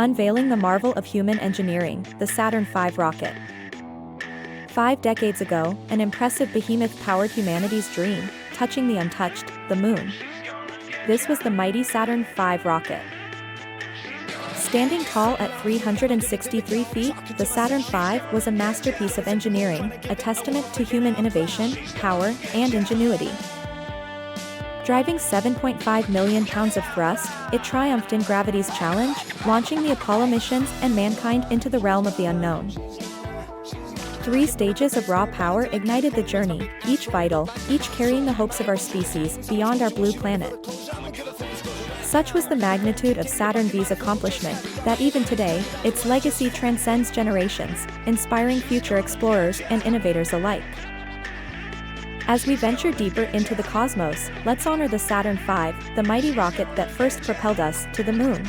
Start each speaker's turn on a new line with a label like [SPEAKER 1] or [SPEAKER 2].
[SPEAKER 1] Unveiling the marvel of human engineering, the Saturn V rocket. 5 decades ago, an impressive behemoth powered humanity's dream, touching the untouched, the moon. This was the mighty Saturn V rocket. Standing tall at 363 feet, the Saturn V was a masterpiece of engineering, a testament to human innovation, power, and ingenuity. Driving 7.5 million pounds of thrust, it triumphed in gravity's challenge, launching the Apollo missions and mankind into the realm of the unknown. 3 stages of raw power ignited the journey, each vital, each carrying the hopes of our species beyond our blue planet. Such was the magnitude of Saturn V's accomplishment, that even today, its legacy transcends generations, inspiring future explorers and innovators alike. As we venture deeper into the cosmos, let's honor the Saturn V, the mighty rocket that first propelled us to the moon.